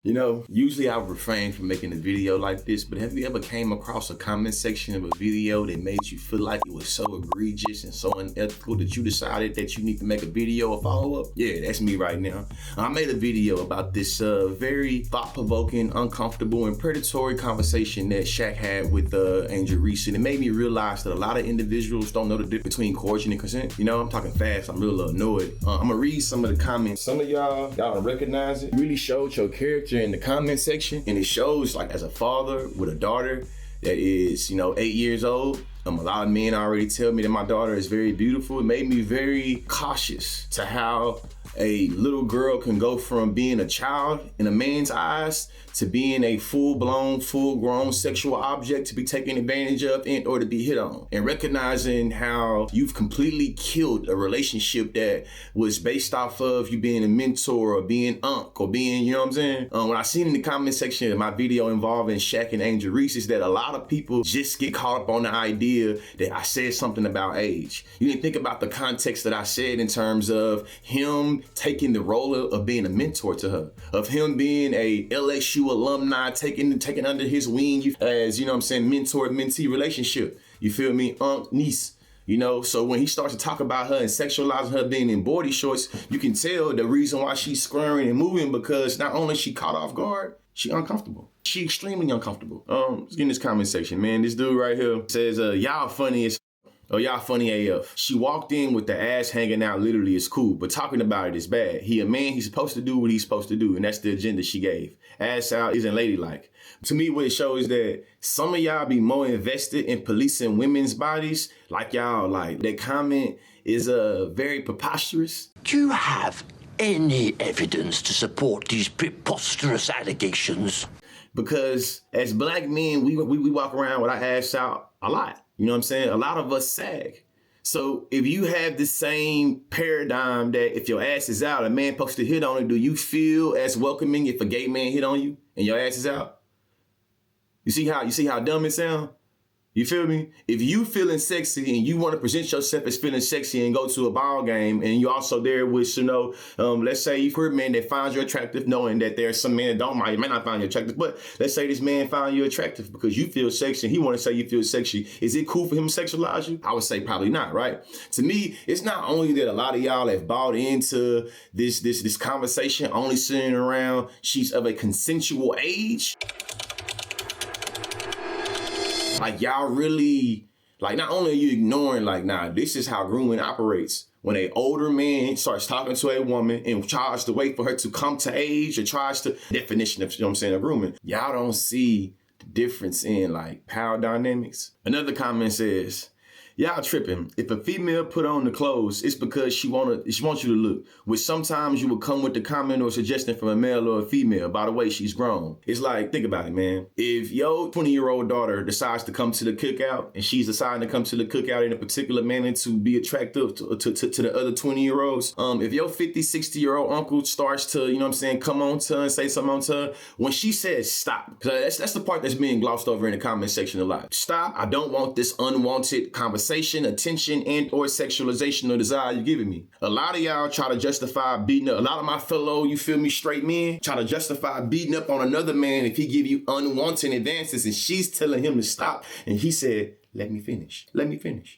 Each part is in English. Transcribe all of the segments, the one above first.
You know, usually I refrain from making a video like this, but have you ever came across a comment section of a video that made you feel like it was so egregious and so unethical that you decided that you need to make a video or follow up? Yeah, that's me right now. I made a video about this very thought-provoking, uncomfortable, and predatory conversation that Shaq had with Angel Reese, and it made me realize that a lot of individuals don't know the difference between coercion and consent. You know, I'm talking fast, I'm real annoyed. I'm gonna read some of the comments. Some of y'all don't recognize it. It really showed your character in the comment section, and it shows, like, as a father with a daughter that is, 8 years old. A lot of men already tell me that my daughter is very beautiful. It made me very cautious to how a little girl can go from being a child in a man's eyes to being a full-blown, full-grown sexual object to be taken advantage of and or to be hit on. And recognizing how you've completely killed a relationship that was based off of you being a mentor or being unc or being, you know what I'm saying? What I seen in the comment section of my video involving Shaq and Angel Reese is that a lot of people just get caught up on the idea that I said something about age. You didn't think about the context that I said in terms of him taking the role of being a mentor to her, of him being a LSU alumni, taking under his wing as, mentor-mentee relationship. You feel me? Niece. So when he starts to talk about her and sexualizing her being in boardy shorts, you can tell the reason why she's squirming and moving, because not only is she caught off guard, she uncomfortable. She extremely uncomfortable. Let's get in this comment section, man. This dude right here says, y'all funny as y'all funny AF. She walked in with the ass hanging out literally is cool, but talking about it is bad. He a man, he's supposed to do what he's supposed to do, and that's the agenda she gave. Ass out isn't ladylike. To me, what it shows that some of y'all be more invested in policing women's bodies, like y'all, like that comment is very preposterous. Do you have any evidence to support these preposterous allegations? Because as black men, we walk around with our ass out a lot. You know what I'm saying? A lot of us sag. So if you have the same paradigm that if your ass is out, a man supposed to hit on it, do you feel as welcoming if a gay man hit on you and your ass is out? You see how dumb it sounds? You feel me? If you feeling sexy and you want to present yourself as feeling sexy and go to a ball game, and you also there with, let's say you're a man that finds you attractive, knowing that there's some men that might not find you attractive, but let's say this man found you attractive because you feel sexy and he want to say you feel sexy. Is it cool for him to sexualize you? I would say probably not, right? To me, it's not only that a lot of y'all have bought into this conversation only sitting around she's of a consensual age. Like, y'all really, like, not only are you ignoring, like, nah, this is how grooming operates. When an older man starts talking to a woman and tries to wait for her to come to age or tries to, definition of, of grooming, y'all don't see the difference in, like, power dynamics. Another comment says, y'all tripping. If a female put on the clothes, it's because she wants you to look. Which sometimes you will come with the comment or suggestion from a male or a female. By the way, she's grown. It's like, think about it, man. If your 20-year-old daughter decides to come to the cookout and she's deciding to come to the cookout in a particular manner to be attractive to the other 20-year-olds, if your 50, 60-year-old uncle starts to, come on to her and say something on to her, when she says stop, because that's the part that's being glossed over in the comment section a lot. Stop. I don't want this unwanted conversation, attention, and or sexualization or desire you're giving me. A lot of y'all try to justify beating up. A lot of my fellow, straight men try to justify beating up on another man if he give you unwanted advances and she's telling him to stop. And he said, let me finish.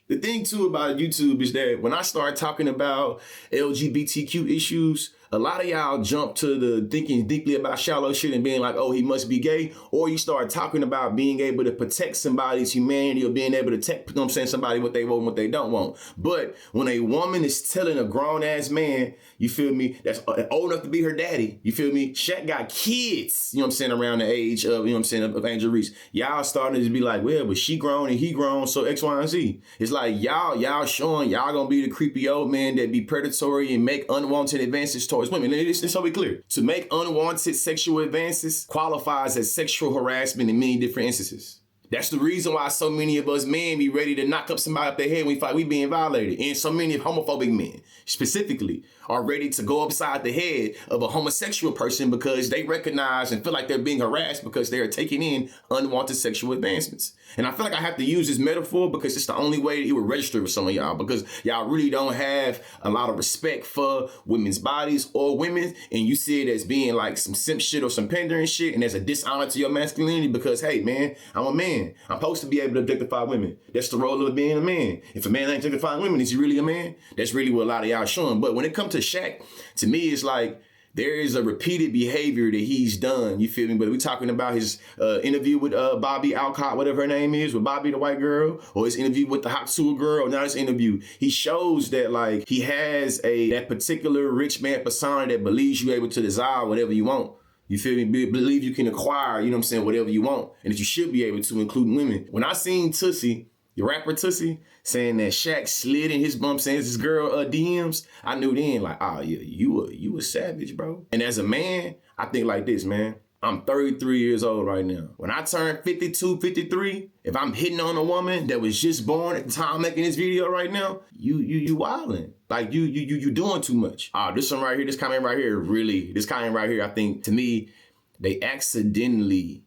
The thing too about YouTube is that when I start talking about LGBTQ issues, a lot of y'all jump to the thinking deeply about shallow shit and being like, oh, he must be gay. Or you start talking about being able to protect somebody's humanity or being able to tell, somebody what they want and what they don't want. But when a woman is telling a grown ass man, you feel me, that's old enough to be her daddy, you feel me, Shaq got kids, around the age of, of Angel Reese. Y'all starting to be like, well, but she grown and he grown, so X, Y, and Z. It's like y'all showing y'all gonna be the creepy old man that be predatory and make unwanted advances towards women. It's so be clear. To make unwanted sexual advances qualifies as sexual harassment in many different instances. That's the reason why so many of us men be ready to knock up somebody up their head when we fight, we being violated. And so many homophobic men specifically are ready to go upside the head of a homosexual person because they recognize and feel like they're being harassed because they are taking in unwanted sexual advancements. And I feel like I have to use this metaphor because it's the only way it would register with some of y'all, because y'all really don't have a lot of respect for women's bodies or women, and you see it as being like some simp shit or some pandering shit, and as a dishonor to your masculinity because, hey man, I'm a man. I'm supposed to be able to objectify women. That's the role of being a man. If a man ain't objectifying women, is he really a man? That's really what a lot of y'all showing. But when it comes to Shaq, to me, it's like there is a repeated behavior that he's done. You feel me? But we talking about his interview with Bobby Alcott, whatever her name is, with Bobby, the white girl, or his interview with the hot sewer girl. Now his interview, he shows that like he has that particular rich man persona that believes you're able to desire whatever you want. You feel me? Believe you can acquire, you know what I'm saying, whatever you want. And that you should be able to, including women. When I seen Tootsie, the rapper Tootsie, saying that Shaq slid in his bump, saying this girl DMs, I knew then like, oh yeah, you a savage, bro. And as a man, I think like this, man. I'm 33 years old right now. When I turn 52, 53, if I'm hitting on a woman that was just born at the time I'm making this video right now, you wildin'. Like you doing too much. This one right here, this comment right here, really, this comment right here, I think to me, they accidentally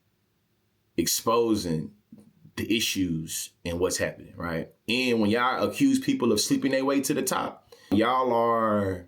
exposing the issues and what's happening, right? And when y'all accuse people of sleeping their way to the top, y'all are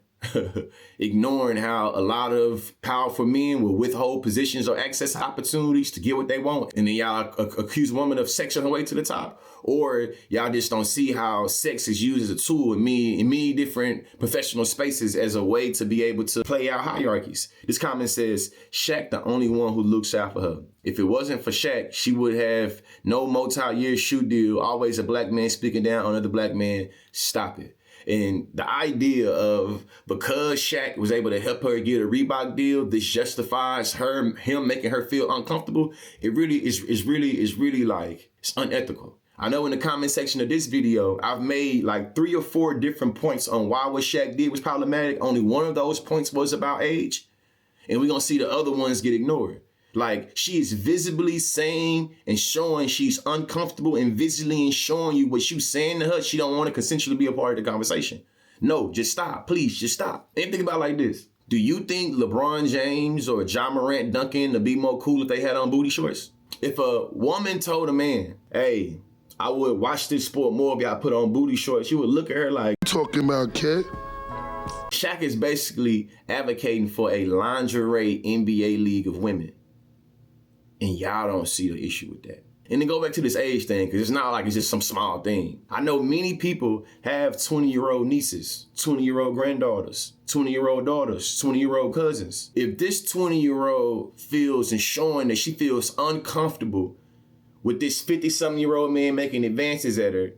ignoring how a lot of powerful men will withhold positions or access opportunities to get what they want. And then y'all accuse women of sex on the way to the top. Or y'all just don't see how sex is used as a tool in many different professional spaces as a way to be able to play out hierarchies. This comment says, Shaq the only one who looks out for her. If it wasn't for Shaq, she would have no multi-year shoe deal, always a black man speaking down on another black man. Stop it. And the idea of because Shaq was able to help her get a Reebok deal, this justifies him making her feel uncomfortable. It really is really like, it's unethical. I know in the comment section of this video, I've made like 3 or 4 different points on why what Shaq did was problematic. Only one of those points was about age. And we're gonna see the other ones get ignored. Like, she is visibly saying and showing she's uncomfortable and visibly showing you what you saying to her. She don't want to consensually be a part of the conversation. No, just stop. Please, just stop. And think about it like this. Do you think LeBron James or Ja Morant Duncan would be more cool if they had on booty shorts? If a woman told a man, hey, I would watch this sport more if y'all put on booty shorts, you would look at her like, talking about, kid? Shaq is basically advocating for a lingerie NBA league of women. And y'all don't see the issue with that. And then go back to this age thing, because it's not like it's just some small thing. I know many people have 20-year-old nieces, 20-year-old granddaughters, 20-year-old daughters, 20-year-old cousins. If this 20-year-old feels and showing that she feels uncomfortable with this 50-something-year-old man making advances at her,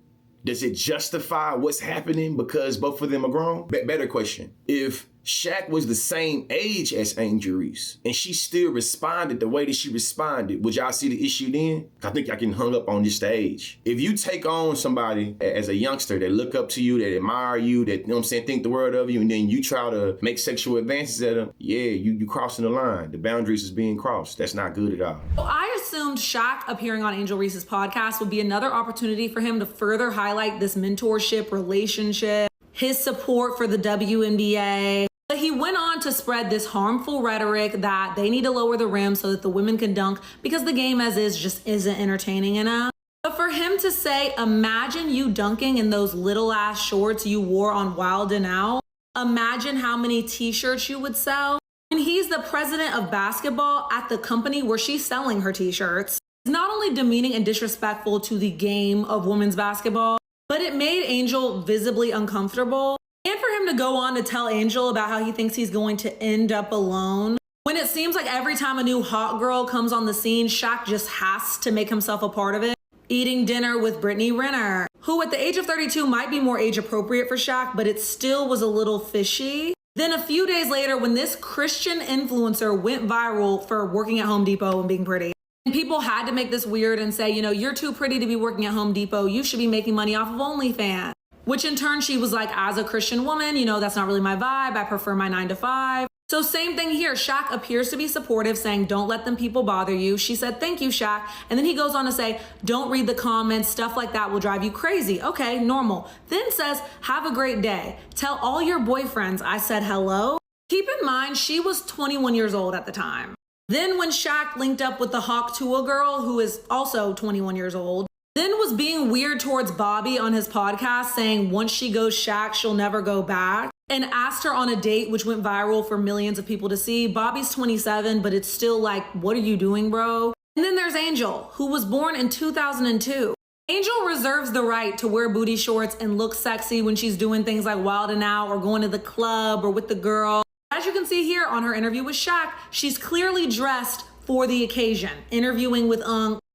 does it justify what's happening because both of them are grown? Better question. If Shaq was the same age as Angel Reese and she still responded the way that she responded, would y'all see the issue then? I think I can hung up on just the age. If you take on somebody as a youngster that look up to you, that admire you, that, you know what I'm saying, think the world of you, and then you try to make sexual advances at them, yeah, you crossing the line. The boundaries is being crossed. That's not good at all. Well, I assumed Shaq appearing on Angel Reese's podcast would be another opportunity for him to further highlight this mentorship relationship, his support for the WNBA. But he went on to spread this harmful rhetoric that they need to lower the rim so that the women can dunk because the game as is just isn't entertaining enough. But for him to say, imagine you dunking in those little ass shorts you wore on Wild 'N Out, imagine how many t-shirts you would sell. And he's the president of basketball at the company where she's selling her t-shirts. It's not only demeaning and disrespectful to the game of women's basketball, but it made Angel visibly uncomfortable. And for him to go on to tell Angel about how he thinks he's going to end up alone, when it seems like every time a new hot girl comes on the scene, Shaq just has to make himself a part of it. Eating dinner with Brittany Renner, who at the age of 32 might be more age appropriate for Shaq, but it still was a little fishy. Then a few days later, when this Christian influencer went viral for working at Home Depot and being pretty, and people had to make this weird and say, you know, you're too pretty to be working at Home Depot. You should be making money off of OnlyFans. Which in turn, she was like, as a Christian woman, you know, that's not really my vibe. I prefer my 9 to 5. So same thing here. Shaq appears to be supportive, saying, don't let them people bother you. She said, thank you, Shaq. And then he goes on to say, don't read the comments. Stuff like that will drive you crazy. Okay, normal. Then says, have a great day. Tell all your boyfriends I said hello. Keep in mind, she was 21 years old at the time. Then when Shaq linked up with the Hawk Tua girl, who is also 21 years old, then was being weird towards Bobby on his podcast, saying once she goes Shaq, she'll never go back, and asked her on a date, which went viral for millions of people to see. Bobby's 27, but it's still like, what are you doing, bro? And then there's Angel, who was born in 2002. Angel reserves the right to wear booty shorts and look sexy when she's doing things like wilding out or going to the club or with the girl. As you can see here on her interview with Shaq, she's clearly dressed for the occasion. Interviewing with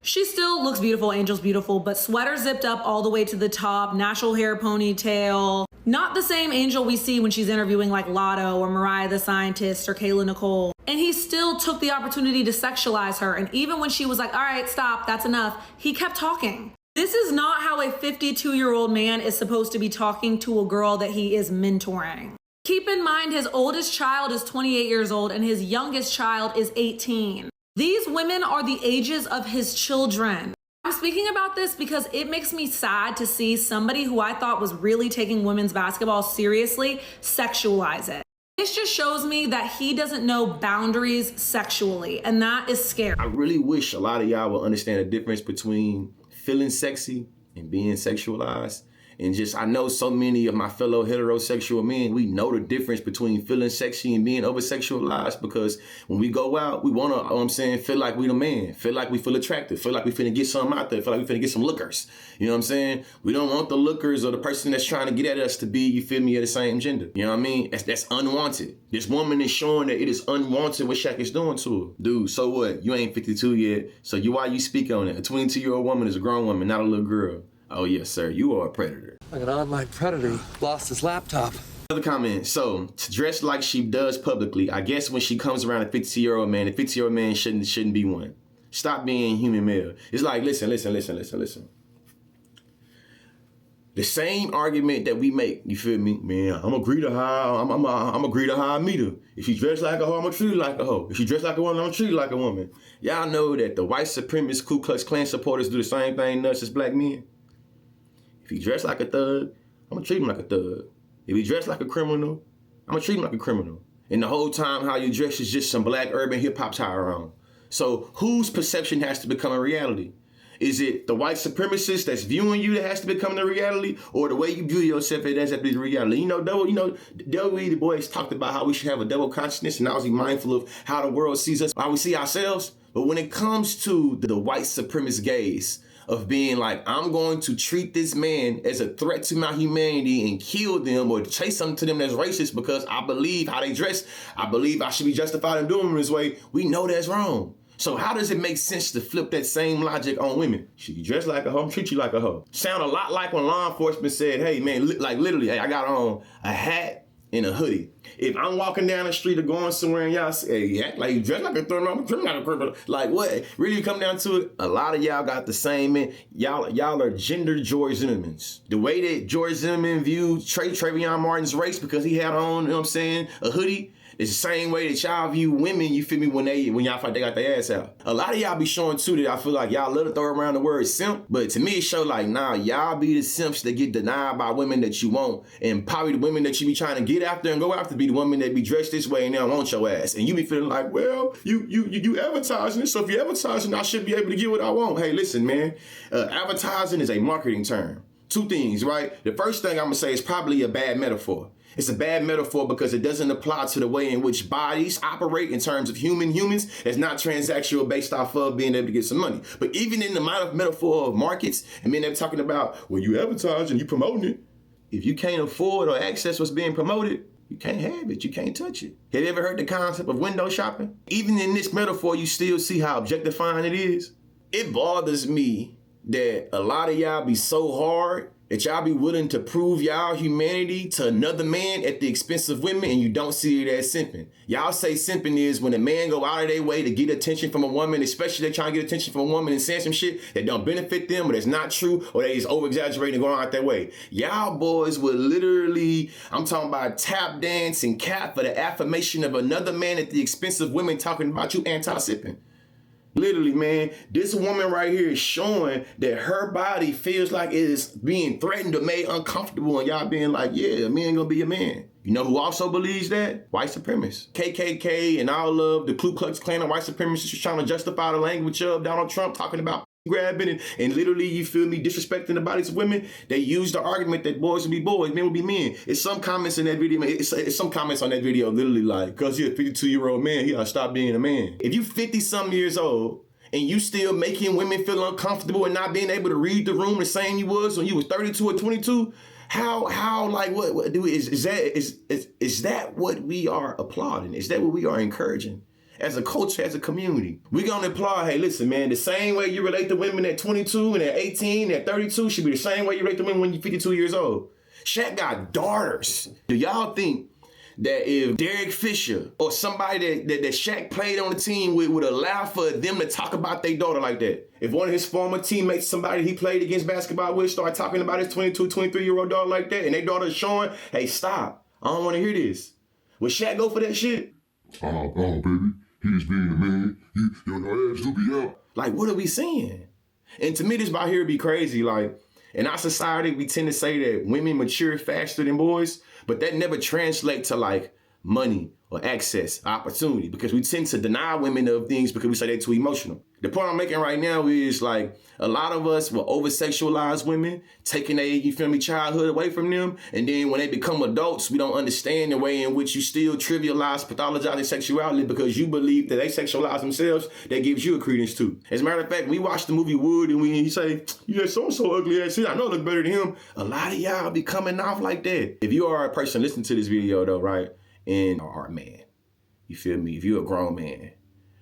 she still looks beautiful, Angel's beautiful, but sweater zipped up all the way to the top, natural hair ponytail. Not the same Angel we see when she's interviewing like Lotto or Mariah the Scientist or Kayla Nicole. And he still took the opportunity to sexualize her. And even when she was like, all right, stop, that's enough, he kept talking. This is not how a 52-year-old man is supposed to be talking to a girl that he is mentoring. Keep in mind, his oldest child is 28 years old and his youngest child is 18. These women are the ages of his children. I'm speaking about this because it makes me sad to see somebody who I thought was really taking women's basketball seriously sexualize it. This just shows me that he doesn't know boundaries sexually, and that is scary. I really wish a lot of y'all would understand the difference between feeling sexy and being sexualized. And just, I know so many of my fellow heterosexual men, we know the difference between feeling sexy and being over-sexualized, because when we go out, we want to, feel like we the man, feel like we feel attractive, feel like we finna get something out there, feel like we finna get some lookers. You know what I'm saying? We don't want the lookers or the person that's trying to get at us to be, you feel me, of the same gender. You know what I mean? That's unwanted. This woman is showing that it is unwanted what Shaq is doing to her. Dude, so what? You ain't 52 yet, so why you speak on it? A 22-year-old woman is a grown woman, not a little girl. Oh yes, sir, you are a predator. Like an online predator lost his laptop. Another comment. So, to dress like she does publicly, I guess when she comes around a 50-year-old man, the 50-year-old man shouldn't be one. Stop being human male. It's like, listen. The same argument that we make, you feel me? Man, I'm agree to how I meet her. If she dressed like a hoe, I'm gonna treat her like a hoe. If she dressed like a woman, I'm gonna treat her like a woman. Y'all know that the white supremacist Ku Klux Klan supporters do the same thing to us as black men. If he dressed like a thug, I'm gonna treat him like a thug. If he dressed like a criminal, I'm gonna treat him like a criminal. And the whole time how you dress is just some black urban hip hop tie around. So whose perception has to become a reality? Is it the white supremacist that's viewing you that has to become the reality, or the way you view yourself that has to be the reality? You know, W.E. Du Bois talked about how we should have a double consciousness and always be mindful of how the world sees us, how we see ourselves. But when it comes to the white supremacist gaze, of being like, I'm going to treat this man as a threat to my humanity and kill them or say something to them that's racist because I believe how they dress. I believe I should be justified in doing them this way. We know that's wrong. So how does it make sense to flip that same logic on women? Should you dress like a hoe? Treat you like a hoe. Sound a lot like when law enforcement said, hey man, like literally, hey, I got on a hat and a hoodie. If I'm walking down the street or going somewhere and y'all say, hey, you act like you dress like a third, I'm dressing like a criminal. Like what? Really come down to it, a lot of y'all got the same man. Y'all are gender George Zimmermans. The way that George Zimmerman viewed Trayvon Martin's race because he had on, you know what I'm saying, a hoodie, it's the same way that y'all view women, you feel me, when y'all fight, they got their ass out. A lot of y'all be showing too that I feel like y'all love to throw around the word simp, but to me it show like, nah, y'all be the simps that get denied by women that you want, and probably the women that you be trying to get after and go after be the women that be dressed this way and they don't want your ass. And you be feeling like, well, you advertising it, so if you're advertising, I should be able to get what I want. Hey, listen, man, advertising is a marketing term. Two things, right? The first thing I'm gonna say is probably a bad metaphor. It's a bad metaphor because it doesn't apply to the way in which bodies operate in terms of humans. It's not transactional based off of being able to get some money. But even in the metaphor of markets, and then they're talking about when you advertise and you promoting it, if you can't afford or access what's being promoted, you can't have it, you can't touch it. Have you ever heard the concept of window shopping? Even in this metaphor, you still see how objectifying it is. It bothers me that a lot of y'all be so hard That y'all be willing to prove y'all humanity to another man at the expense of women, and you don't see it as simping. Y'all say simping is when a man go out of their way to get attention from a woman, especially they trying to get attention from a woman and saying some shit that don't benefit them or that's not true or they just over-exaggerating and going out that way. Y'all boys would literally, I'm talking about tap dance and cap for the affirmation of another man at the expense of women talking about you anti-sipping. Literally, man, this woman right here is showing that her body feels like it is being threatened or made uncomfortable, and y'all being like, yeah, a man gonna be a man. You know who also believes that? White supremacists. KKK and all of the Ku Klux Klan and white supremacists trying to justify the language of Donald Trump talking about grabbing and literally, you feel me, disrespecting the bodies of women. They use the argument that boys will be boys, men will be men. It's some comments in that video, man. It's some comments on that video literally like, because you're a 52-year-old man, he gotta stop being a man. If you 50-something years old and you still making women feel uncomfortable and not being able to read the room the same you was when you was 32 or 22, how like what do is that what we are applauding? Is that what we are encouraging? As a culture, as a community, we're gonna applaud, hey, listen, man, the same way you relate to women at 22 and at 18 and at 32 should be the same way you relate to women when you're 52 years old. Shaq got daughters. Do y'all think that if Derek Fisher or somebody that Shaq played on the team with would allow for them to talk about their daughter like that? If one of his former teammates, somebody he played against basketball with, start talking about his 22, 23-year-old daughter like that, and their daughter is showing, hey, stop, I don't want to hear this. Would Shaq go for that shit? Oh, baby. He's being a man. Your ass do be out. Like, what are we seeing? And to me, this right here be crazy. Like, in our society, we tend to say that women mature faster than boys, but that never translates to like money or access, opportunity, because we tend to deny women of things because we say they're too emotional. The point I'm making right now is like a lot of us will over-sexualize women, taking their, you feel me, childhood away from them. And then when they become adults, we don't understand the way in which you still trivialize, pathologize their sexuality because you believe that they sexualize themselves, that gives you a credence too. As a matter of fact, we watched the movie Wood and he say, yeah, so ugly ass shit, I know I look better than him. A lot of y'all be coming off like that. If you are a person listening to this video though, right, and are a man, you feel me, if you're a grown man,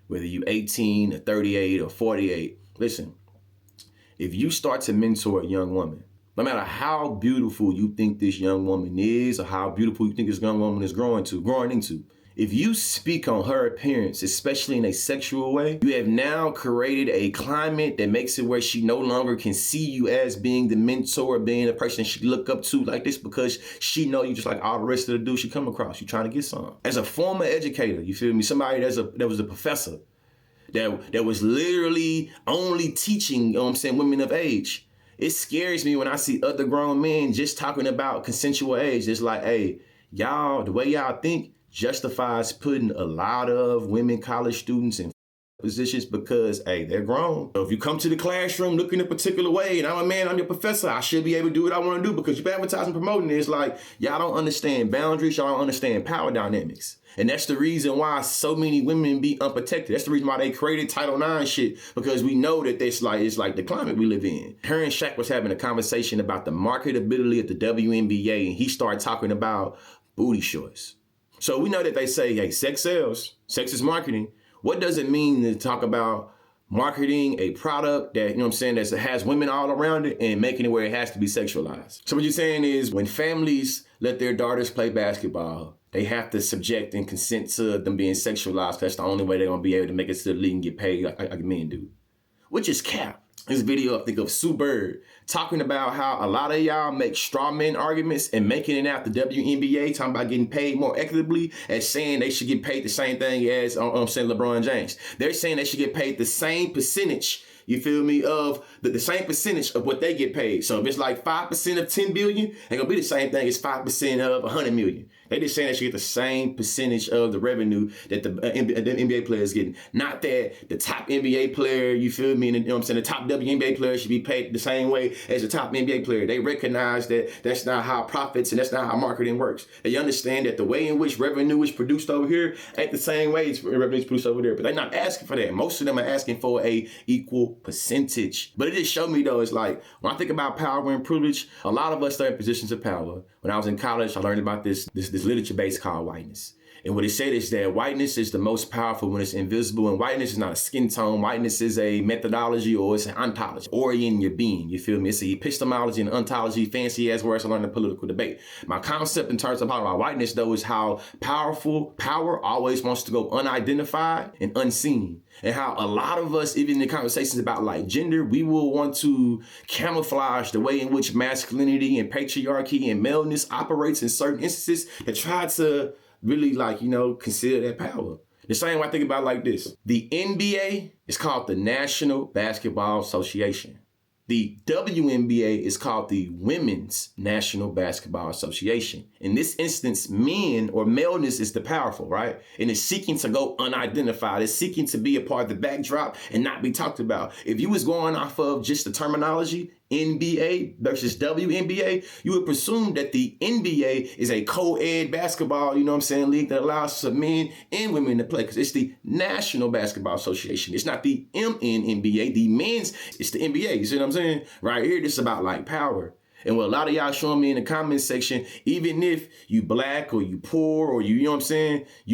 whether you 18 or 38 or 48, listen, if you start to mentor a young woman, no matter how beautiful you think this young woman is or how beautiful you think this young woman is growing into, if you speak on her appearance, especially in a sexual way, you have now created a climate that makes it where she no longer can see you as being the mentor, being the person she look up to like this because she know you just like all the rest of the dudes she come across. You trying to get some. As a former educator, you feel me? Somebody that was a professor that was literally only teaching, you know what I'm saying, women of age. It scares me when I see other grown men just talking about consensual age. It's like, hey, y'all, the way y'all think justifies putting a lot of women college students in positions because, hey, they're grown. So if you come to the classroom looking a particular way and I'm a man, I'm your professor, I should be able to do what I want to do because you're advertising, promoting it. It's like, y'all don't understand boundaries, y'all don't understand power dynamics. And that's the reason why so many women be unprotected. That's the reason why they created Title IX shit, because we know that it's like the climate we live in. Her and Shaq was having a conversation about the marketability of the WNBA, and he started talking about booty shorts. So we know that they say, hey, sex sells, sex is marketing. What does it mean to talk about marketing a product that, you know what I'm saying, that has women all around it and making it where it has to be sexualized? So what you're saying is when families let their daughters play basketball, they have to subject and consent to them being sexualized. That's the only way they're going to be able to make it to the league and get paid like men do, which is cap. This video, I think of Sue Bird talking about how a lot of y'all make straw man arguments and making it out the WNBA, talking about getting paid more equitably as saying they should get paid the same thing as saying LeBron James. They're saying they should get paid the same percentage, you feel me, of the same percentage of what they get paid. So if it's like 5% of 10 billion, ain't gonna be the same thing as 5% of 100 million. They just saying they should get the same percentage of the revenue that the NBA players getting. Not that the top NBA player, you feel me, and you know what I'm saying, the top WNBA player should be paid the same way as the top NBA player. They recognize that that's not how profits and that's not how marketing works. They understand that the way in which revenue is produced over here ain't the same way as revenue is produced over there. But they're not asking for that. Most of them are asking for a equal percentage. But it just showed me though, it's like, when I think about power and privilege, a lot of us are in positions of power. When I was in college, I learned about this literature base called whiteness. And what it said is that whiteness is the most powerful when it's invisible, and whiteness is not a skin tone. Whiteness is a methodology, or it's an ontology, orienting your being. You feel me? It's a epistemology and ontology, fancy ass words I learned in political debate. My concept in terms of talking about whiteness, though, is how power always wants to go unidentified and unseen. And how a lot of us, even in the conversations about like gender, we will want to camouflage the way in which masculinity and patriarchy and maleness operates in certain instances to try to really consider that power. The same way I think about it like this. The NBA is called the National Basketball Association. The WNBA is called the Women's National Basketball Association. In this instance, men or maleness is the powerful, right? And it's seeking to go unidentified. It's seeking to be a part of the backdrop and not be talked about. If you was going off of just the terminology, NBA versus WNBA, you would presume that the NBA is a co-ed basketball, league that allows men and women to play, because it's the National Basketball Association. It's not the MNNBA, the men's, it's the NBA. You see what I'm saying? Right here, this is about like power. And what a lot of y'all showing me in the comment section, even if you black or you poor or you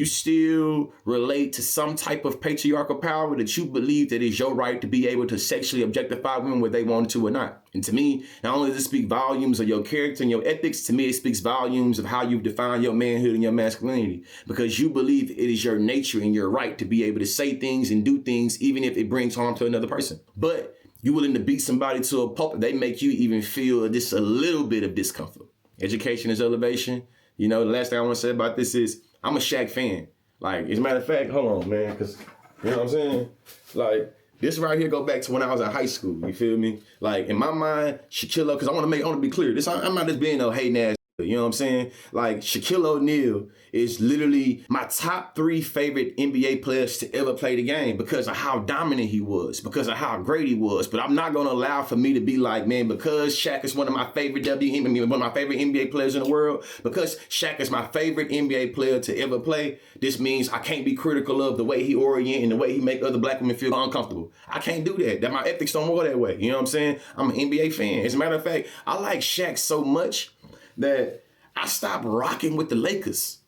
still relate to some type of patriarchal power that you believe that is your right to be able to sexually objectify women whether they want to or not. And to me, not only does it speak volumes of your character and your ethics, to me it speaks volumes of how you've defined your manhood and your masculinity, because you believe it is your nature and your right to be able to say things and do things even if it brings harm to another person. But you're willing to beat somebody to a pulp, they make you even feel just a little bit of discomfort. Education is elevation. The last thing I want to say about this is I'm a Shaq fan. Like, as a matter of fact, hold on, man, because, you know what I'm saying? Like, this right here go back to when I was in high school, you feel me? Like, in my mind, Shaquille, because I want to be clear, I'm not just being no hating ass, you know what I'm saying? Like, Shaquille O'Neal is literally my top 3 favorite NBA players to ever play the game because of how dominant he was, because of how great he was. But I'm not going to allow for me to be like, man, because Shaq is one of my favorite one of my favorite NBA players in the world, because Shaq is my favorite NBA player to ever play, this means I can't be critical of the way he orient and the way he make other black women feel uncomfortable. I can't do that. That my ethics don't work that way. You know what I'm saying? I'm an NBA fan. As a matter of fact, I like Shaq so much that I stopped rocking with the Lakers.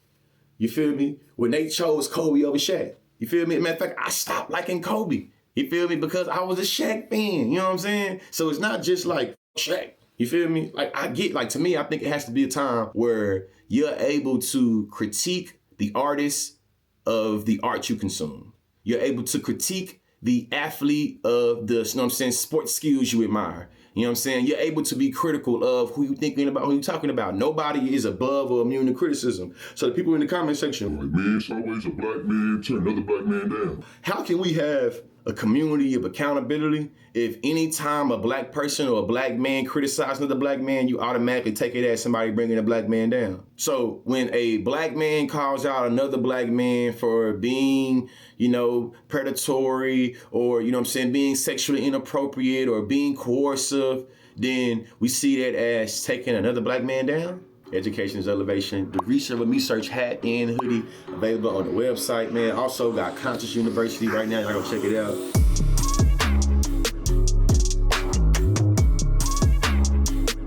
You feel me? When they chose Kobe over Shaq. You feel me? Matter of fact, I stopped liking Kobe. You feel me? Because I was a Shaq fan. You know what I'm saying? So it's not just like Shaq. You feel me? To me, I think it has to be a time where you're able to critique the artist of the art you consume. You're able to critique the athlete of the, sports skills you admire. You know what I'm saying? You're able to be critical of who you're thinking about, who you're talking about. Nobody is above or immune to criticism. So the people in the comment section, like, man, it's always a black man turn another black man down. How can we have a community of accountability if any time a black person or a black man criticizes another black man, you automatically take it as somebody bringing a black man down? So when a black man calls out another black man for being, predatory or, being sexually inappropriate or being coercive, then we see that as taking another black man down? Education is elevation. The Reese with Me search hat and hoodie available on the website, man. Also got Conscious University right now. Y'all go check it out.